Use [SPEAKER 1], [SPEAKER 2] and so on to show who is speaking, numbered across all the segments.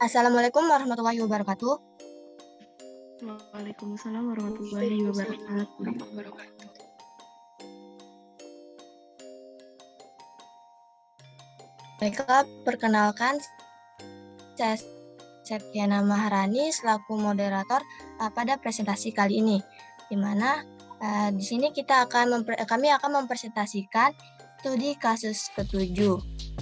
[SPEAKER 1] Assalamualaikum warahmatullahi wabarakatuh.
[SPEAKER 2] Waalaikumsalam warahmatullahi wabarakatuh.
[SPEAKER 1] Baiklah, perkenalkan, saya Septiana Maharani selaku moderator pada presentasi kali ini, di mana di sini kami akan mempresentasikan studi kasus ke-7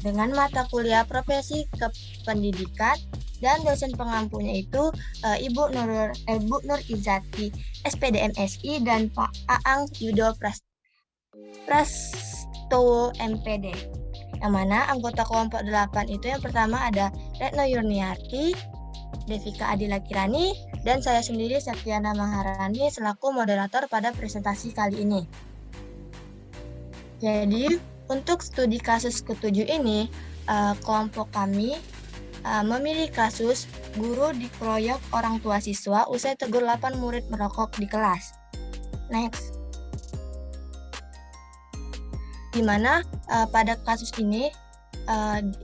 [SPEAKER 1] dengan mata kuliah profesi kependidikan dan dosen pengampunya itu Ibu Nur Izati, SPD MSI, dan Pak Aang Yudo Prastowo MPD. Yang mana anggota kelompok 8 itu yang pertama ada Retno Yurniati, Devika Adila Kirani, dan saya sendiri Septiana Maharani selaku moderator pada presentasi kali ini. Jadi, untuk studi kasus ke-7 ini, kelompok kami memilih kasus guru dikeroyok orang tua siswa usai tegur 8 murid merokok di kelas. Next. Di mana pada kasus ini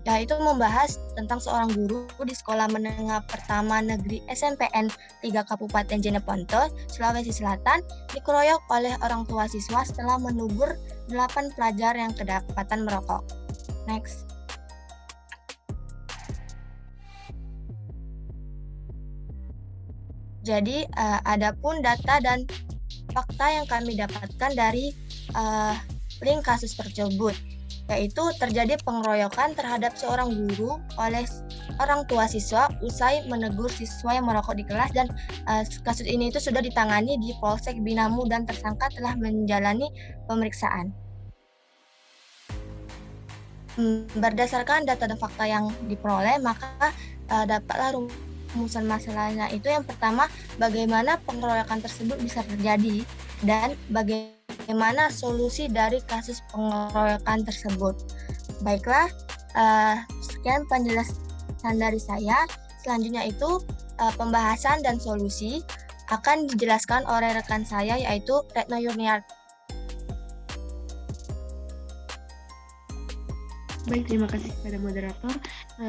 [SPEAKER 1] yaitu membahas tentang seorang guru di Sekolah Menengah Pertama Negeri SMPN 3 Kabupaten Jeneponto, Sulawesi Selatan, dikeroyok oleh orang tua siswa setelah menegur 8 pelajar yang kedapatan merokok. Next. Jadi, adapun data dan fakta yang kami dapatkan dari link kasus tersebut, yaitu terjadi pengeroyokan terhadap seorang guru oleh orang tua siswa usai menegur siswa yang merokok di kelas, dan kasus ini itu sudah ditangani di Polsek Binamu dan tersangka telah menjalani pemeriksaan. Berdasarkan data dan fakta yang diperoleh, maka dapatlah rumusan masalahnya itu yang pertama, bagaimana pengeroyokan tersebut bisa terjadi dan bagaimana solusi dari kasus pengeroyokan tersebut. Baiklah, sekian penjelasan dari saya. Selanjutnya itu pembahasan dan solusi akan dijelaskan oleh rekan saya yaitu Retno Yurniati.
[SPEAKER 2] Baik, terima kasih kepada moderator.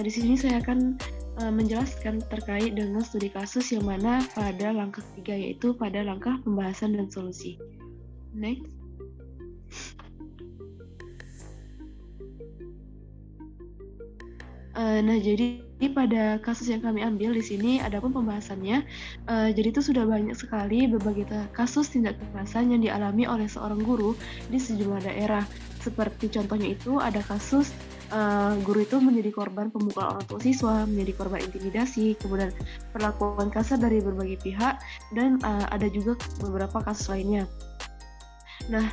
[SPEAKER 2] Di sini saya akan menjelaskan terkait dengan studi kasus yang mana pada langkah 3, yaitu pada langkah pembahasan dan solusi. Next. Nah, jadi pada kasus yang kami ambil di sini adapun pembahasannya, jadi itu sudah banyak sekali berbagai kasus tindak kekerasan yang dialami oleh seorang guru di sejumlah daerah. Seperti contohnya itu ada kasus guru itu menjadi korban pemukulan orang tua siswa, menjadi korban intimidasi, kemudian perlakuan kasar dari berbagai pihak, dan ada juga beberapa kasus lainnya. Nah,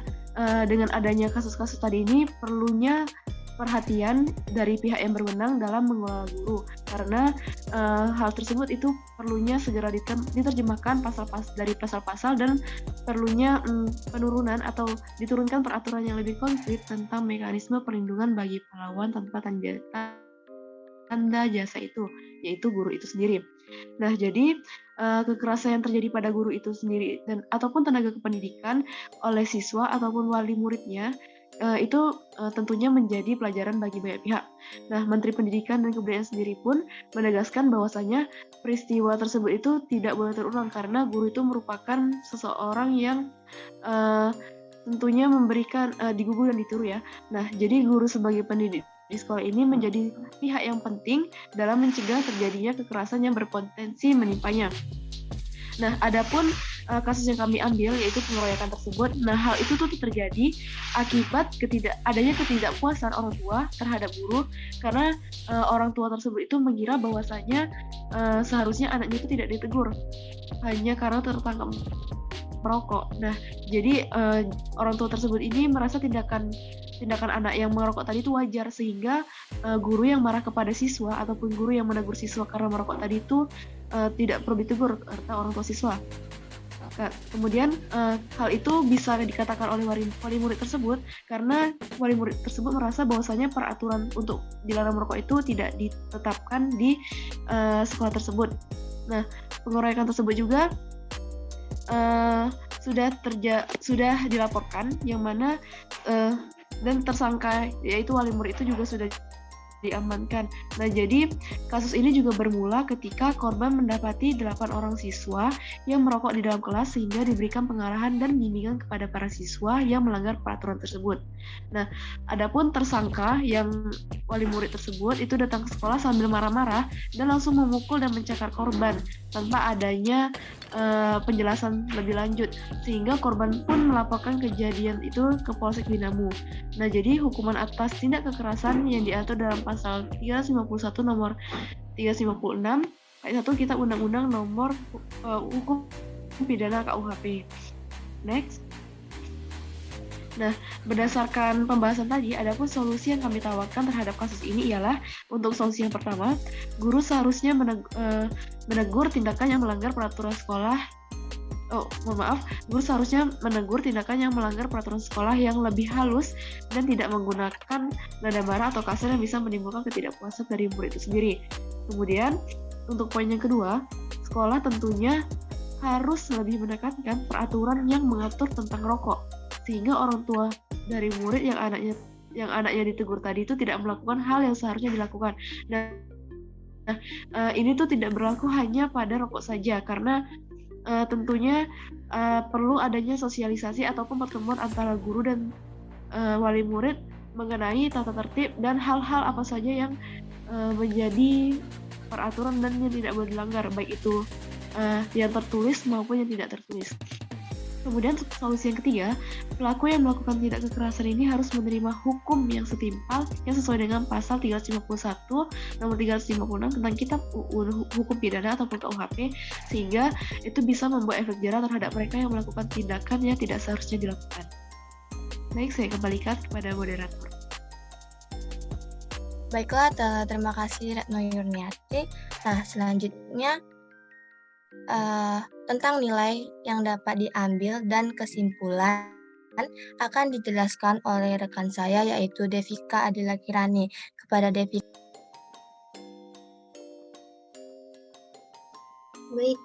[SPEAKER 2] dengan adanya kasus-kasus tadi ini perlunya perhatian dari pihak yang berwenang dalam mengelola guru, karena hal tersebut itu perlunya segera diterjemahkan dari pasal-pasal, dan perlunya penurunan atau diturunkan peraturan yang lebih konkret tentang mekanisme perlindungan bagi pahlawan tanpa tanda jasa itu, yaitu guru itu sendiri. Nah, jadi kekerasan yang terjadi pada guru itu sendiri ataupun tenaga kependidikan oleh siswa ataupun wali muridnya itu tentunya menjadi pelajaran bagi banyak pihak. Nah, Menteri Pendidikan dan Kebudayaan sendiri pun menegaskan bahwasanya peristiwa tersebut itu tidak boleh terulang karena guru itu merupakan seseorang yang tentunya memberikan digugu dan ditiru ya. Nah, jadi guru sebagai pendidik di sekolah ini menjadi pihak yang penting dalam mencegah terjadinya kekerasan yang berpotensi menimpanya. Nah, adapun kasus yang kami ambil yaitu pengeroyokan tersebut. Nah, hal itu tuh terjadi akibat adanya ketidakpuasan orang tua terhadap guru, karena orang tua tersebut itu mengira bahwasanya seharusnya anaknya itu tidak ditegur hanya karena tertangkap merokok. Nah, jadi orang tua tersebut ini merasa tindakan anak yang merokok tadi itu wajar, sehingga guru yang marah kepada siswa ataupun guru yang menegur siswa karena merokok tadi itu tidak perlu ditegur kata orang tua siswa. Kemudian hal itu bisa dikatakan oleh wali murid tersebut karena wali murid tersebut merasa bahwasanya peraturan untuk dilarang merokok itu tidak ditetapkan di sekolah tersebut. Nah, pengeroyokan tersebut juga sudah dilaporkan, yang mana dan tersangka yaitu wali murid itu juga sudah diamankan. Nah, jadi kasus ini juga bermula ketika korban mendapati 8 orang siswa yang merokok di dalam kelas sehingga diberikan pengarahan dan bimbingan kepada para siswa yang melanggar peraturan tersebut. Nah, adapun tersangka yang wali murid tersebut itu datang ke sekolah sambil marah-marah dan langsung memukul dan mencakar korban tanpa adanya penjelasan lebih lanjut, sehingga korban pun melaporkan kejadian itu ke Polsek Binamu. Nah, jadi hukuman atas tindak kekerasan yang diatur dalam pasal 351 nomor 356 ayat 1 Kitab Undang-Undang nomor Hukum Pidana KUHP. Next. Nah, berdasarkan pembahasan tadi, adapun solusi yang kami tawarkan terhadap kasus ini ialah untuk solusi yang pertama, guru seharusnya menegur tindakan yang melanggar peraturan sekolah. Guru seharusnya menegur tindakan yang melanggar peraturan sekolah yang lebih halus dan tidak menggunakan nada marah atau kasar yang bisa menimbulkan ketidakpuasan dari murid itu sendiri. Kemudian, untuk poin yang kedua, sekolah tentunya harus lebih menekankan peraturan yang mengatur tentang rokok, sehingga orang tua dari murid yang anaknya ditegur tadi itu tidak melakukan hal yang seharusnya dilakukan. Nah, ini tuh tidak berlaku hanya pada rokok saja, karena tentunya perlu adanya sosialisasi ataupun pertemuan antara guru dan wali murid mengenai tata tertib dan hal-hal apa saja yang menjadi peraturan dan yang tidak boleh dilanggar, baik itu yang tertulis maupun yang tidak tertulis. Kemudian solusi yang ketiga, pelaku yang melakukan tindak kekerasan ini harus menerima hukum yang setimpal yang sesuai dengan pasal 351 nomor 356 tentang Kitab Hukum Pidana ataupun KUHP, sehingga itu bisa membawa efek jerah terhadap mereka yang melakukan tindakan yang tidak seharusnya dilakukan. Baik, saya kembalikan kepada moderator.
[SPEAKER 1] Baiklah, terima kasih Retno Yurniati. Nah, selanjutnya tentang nilai yang dapat diambil dan kesimpulan akan dijelaskan oleh rekan saya, yaitu Devika Adila Kirani. Kepada Devika.
[SPEAKER 3] Baik,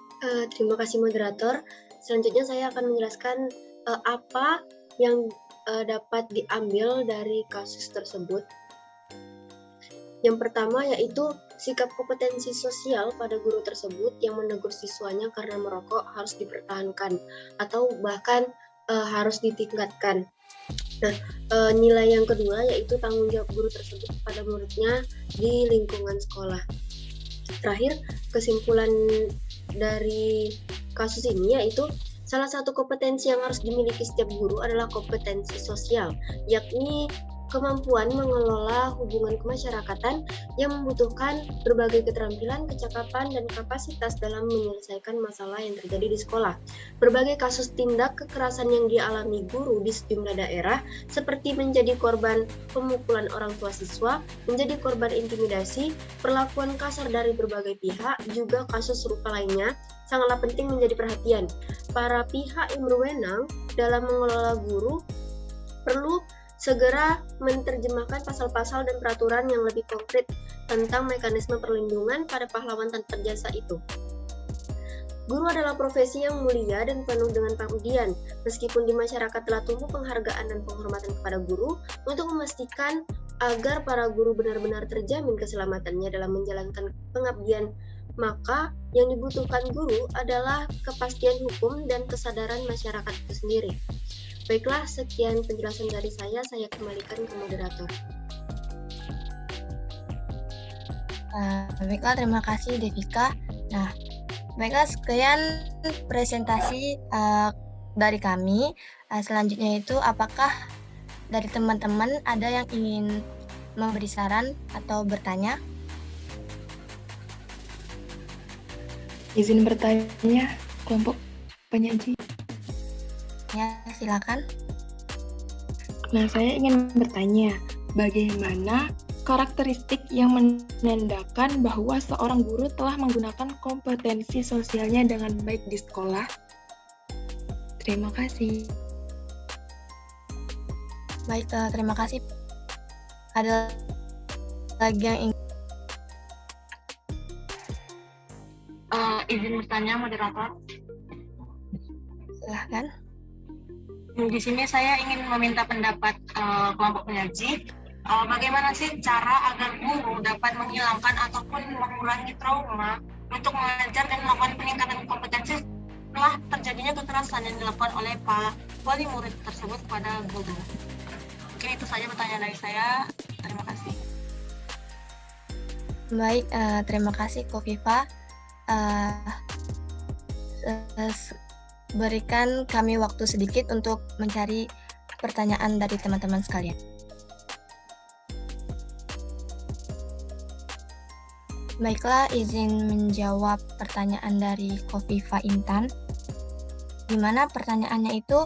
[SPEAKER 3] terima kasih moderator. Selanjutnya saya akan menjelaskan apa yang dapat diambil dari kasus tersebut. Yang pertama yaitu sikap kompetensi sosial pada guru tersebut yang menegur siswanya karena merokok harus dipertahankan atau bahkan harus ditingkatkan. Nah, nilai yang kedua yaitu tanggung jawab guru tersebut pada muridnya di lingkungan sekolah. Terakhir, kesimpulan dari kasus ini yaitu salah satu kompetensi yang harus dimiliki setiap guru adalah kompetensi sosial, yakni kemampuan mengelola hubungan kemasyarakatan yang membutuhkan berbagai keterampilan, kecakapan, dan kapasitas dalam menyelesaikan masalah yang terjadi di sekolah. Berbagai kasus tindak kekerasan yang dialami guru di sejumlah daerah, seperti menjadi korban pemukulan orang tua siswa, menjadi korban intimidasi, perlakuan kasar dari berbagai pihak, juga kasus serupa lainnya, sangatlah penting menjadi perhatian. Para pihak yang berwenang dalam mengelola guru perlu segera menerjemahkan pasal-pasal dan peraturan yang lebih konkret tentang mekanisme perlindungan pada pahlawan tanpa jasa itu. Guru adalah profesi yang mulia dan penuh dengan pengabdian. Meskipun di masyarakat telah tumbuh penghargaan dan penghormatan kepada guru, untuk memastikan agar para guru benar-benar terjamin keselamatannya dalam menjalankan pengabdian, maka yang dibutuhkan guru adalah kepastian hukum dan kesadaran masyarakat itu sendiri. Baiklah, sekian penjelasan dari saya kembalikan ke moderator.
[SPEAKER 1] Baiklah, terima kasih Devika. Nah, baiklah, sekian presentasi dari kami. Selanjutnya itu, apakah dari teman-teman ada yang ingin memberi saran atau bertanya?
[SPEAKER 4] Izin bertanya, kelompok penyaji.
[SPEAKER 1] Ya, silakan.
[SPEAKER 4] Nah, saya ingin bertanya, bagaimana karakteristik yang menandakan bahwa seorang guru telah menggunakan kompetensi sosialnya dengan baik di sekolah? Terima kasih.
[SPEAKER 1] Baik, terima kasih. Ada lagi yang ingin?
[SPEAKER 5] Izin bertanya, moderator.
[SPEAKER 1] Silahkan.
[SPEAKER 5] Di sini saya ingin meminta pendapat kelompok penyaji. Bagaimana sih cara agar guru dapat menghilangkan ataupun mengurangi trauma untuk mengajar dan melakukan peningkatan kompetensi setelah terjadinya kekerasan yang dilakukan oleh Pak wali murid tersebut kepada guru. Mungkin itu saja pertanyaan dari saya. Terima kasih.
[SPEAKER 1] Baik, terima kasih Kofifa. Berikan kami waktu sedikit untuk mencari pertanyaan dari teman-teman sekalian. Baiklah, izin menjawab pertanyaan dari Kofifa Intan. Di mana pertanyaannya itu,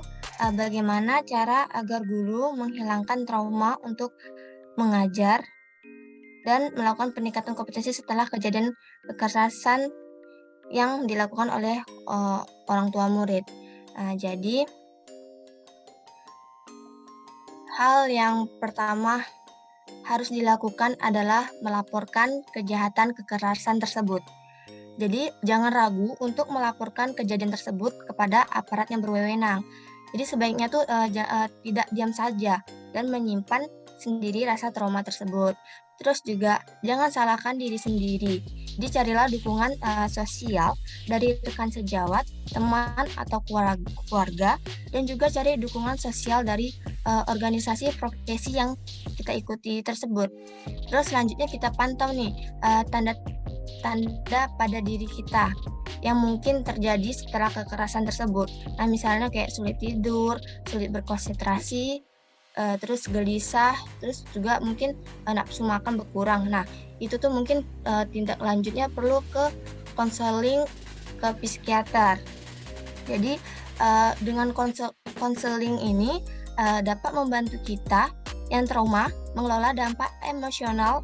[SPEAKER 1] bagaimana cara agar guru menghilangkan trauma untuk mengajar dan melakukan peningkatan kompetensi setelah kejadian kekerasan yang dilakukan oleh orang tua murid. Jadi, hal yang pertama harus dilakukan adalah melaporkan kejahatan kekerasan tersebut. Jadi, jangan ragu untuk melaporkan kejadian tersebut kepada aparat yang berwenang. Jadi, sebaiknya tuh tidak diam saja dan menyimpan sendiri rasa trauma tersebut. Terus juga jangan salahkan diri sendiri. Jadi carilah dukungan sosial dari rekan sejawat, teman atau keluarga, dan juga cari dukungan sosial dari organisasi profesi yang kita ikuti tersebut. Terus selanjutnya kita pantau nih tanda-tanda pada diri kita yang mungkin terjadi setelah kekerasan tersebut. Nah, misalnya kayak sulit tidur, sulit berkonsentrasi, terus gelisah, terus juga mungkin nafsu makan berkurang. Nah, itu tuh mungkin tindak lanjutnya perlu ke konseling ke psikiater. Jadi dengan konseling ini dapat membantu kita yang trauma mengelola dampak emosional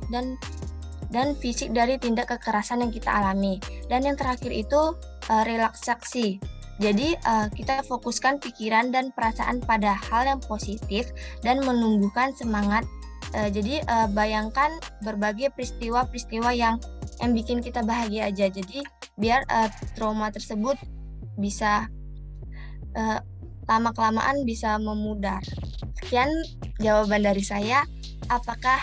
[SPEAKER 1] dan fisik dari tindak kekerasan yang kita alami. Dan yang terakhir itu relaksasi. Jadi kita fokuskan pikiran dan perasaan pada hal yang positif dan menumbuhkan semangat. Jadi bayangkan berbagai peristiwa-peristiwa yang bikin kita bahagia aja. Jadi biar trauma tersebut bisa lama-kelamaan bisa memudar. Sekian jawaban dari saya. Apakah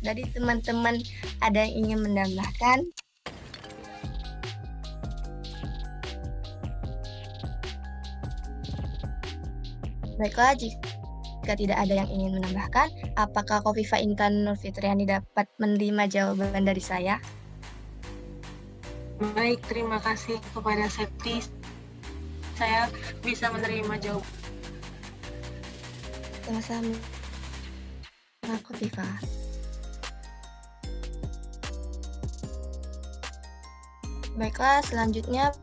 [SPEAKER 1] dari teman-teman ada yang ingin menambahkan? Baiklah, jika tidak ada yang ingin menambahkan, apakah Kofifa Intan Nurfitriani dapat menerima jawaban dari saya?
[SPEAKER 5] Baik, terima kasih kepada Septi. Saya bisa menerima jawaban.
[SPEAKER 1] Sama-sama, Kofifa. Baiklah, selanjutnya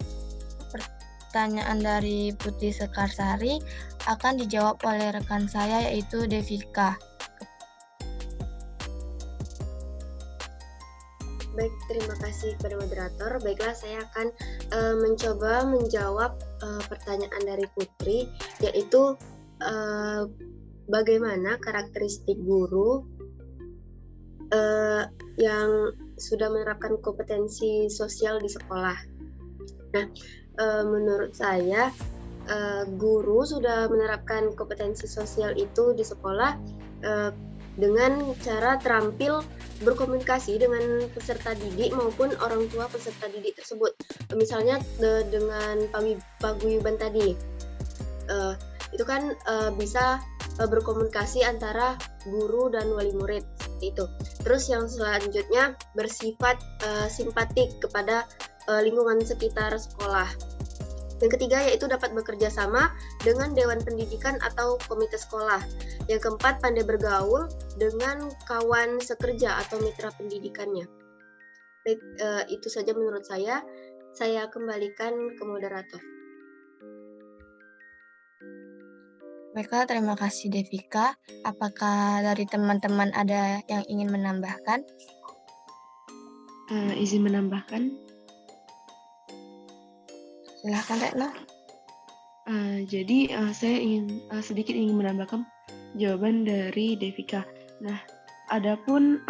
[SPEAKER 1] pertanyaan dari Putri Sekarsari akan dijawab oleh rekan saya yaitu Devika.
[SPEAKER 3] Baik, terima kasih kepada moderator. Baiklah, saya akan mencoba menjawab pertanyaan dari Putri, yaitu bagaimana karakteristik guru yang sudah menerapkan kompetensi sosial di sekolah. Nah, menurut saya guru sudah menerapkan kompetensi sosial itu di sekolah dengan cara terampil berkomunikasi dengan peserta didik maupun orang tua peserta didik tersebut. Misalnya dengan paguyuban tadi, itu kan bisa berkomunikasi antara guru dan wali murid seperti itu. Terus yang selanjutnya bersifat simpatik kepada lingkungan sekitar sekolah. Yang ketiga yaitu dapat bekerja sama dengan dewan pendidikan atau komite sekolah. Yang keempat pandai bergaul dengan kawan sekerja atau mitra pendidikannya. Baik, itu saja menurut saya. Saya kembalikan ke moderator.
[SPEAKER 1] Baiklah, terima kasih Devika. Apakah dari teman-teman ada yang ingin menambahkan?
[SPEAKER 2] Izin menambahkan.
[SPEAKER 1] Silahkan, Retno.
[SPEAKER 2] Jadi saya sedikit ingin menambahkan jawaban dari Devika. Nah, adapun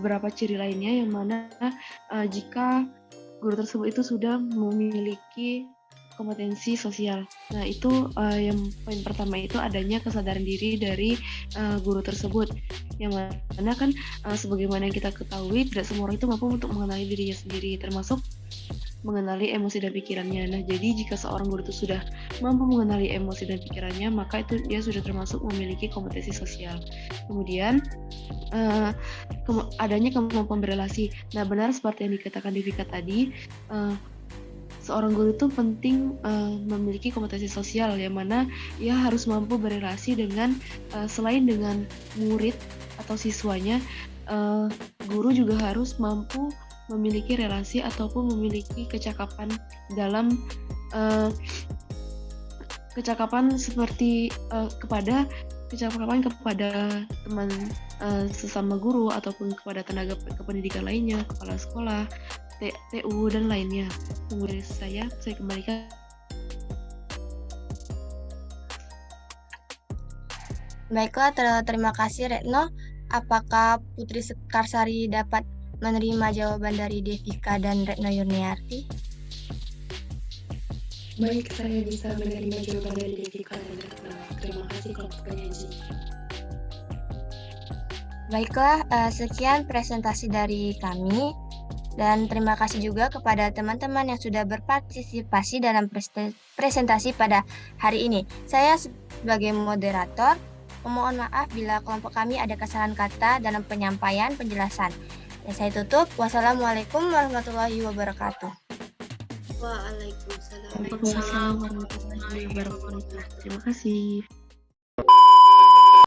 [SPEAKER 2] beberapa ciri lainnya yang mana jika guru tersebut itu sudah memiliki kompetensi sosial. Nah, itu yang poin pertama itu adanya kesadaran diri dari guru tersebut. Yang mana kan sebagaimana yang kita ketahui, tidak semua orang itu mampu untuk mengenali dirinya sendiri, termasuk mengenali emosi dan pikirannya. Nah, jadi jika seorang guru itu sudah mampu mengenali emosi dan pikirannya, maka itu dia sudah termasuk memiliki kompetensi sosial. Kemudian adanya kemampuan berelasi. Nah, benar seperti yang dikatakan di Vika tadi, seorang guru itu penting memiliki kompetensi sosial, yang mana ia harus mampu berelasi dengan selain dengan murid atau siswanya, guru juga harus mampu memiliki relasi ataupun memiliki kecakapan dalam kecakapan seperti kepada teman sesama guru ataupun kepada tenaga kependidikan lainnya, kepala sekolah, TU dan lainnya. Kemudian saya kembalikan.
[SPEAKER 1] Baiklah, terima kasih Retno. Apakah Putri Sekarsari dapat menerima jawaban dari Devika dan Retno Yurniarti?
[SPEAKER 4] Baik, saya bisa menerima jawaban dari Devika dan Retno. Terima kasih kelompok penyaji.
[SPEAKER 1] Baiklah, sekian presentasi dari kami. Dan terima kasih juga kepada teman-teman yang sudah berpartisipasi dalam presentasi pada hari ini. Saya sebagai moderator, memohon maaf bila kelompok kami ada kesalahan kata dalam penyampaian penjelasan. Dan saya tutup. Wassalamualaikum warahmatullahi wabarakatuh.
[SPEAKER 3] Waalaikumsalam.
[SPEAKER 2] Waalaikumsalam warahmatullahi wabarakatuh. Terima kasih.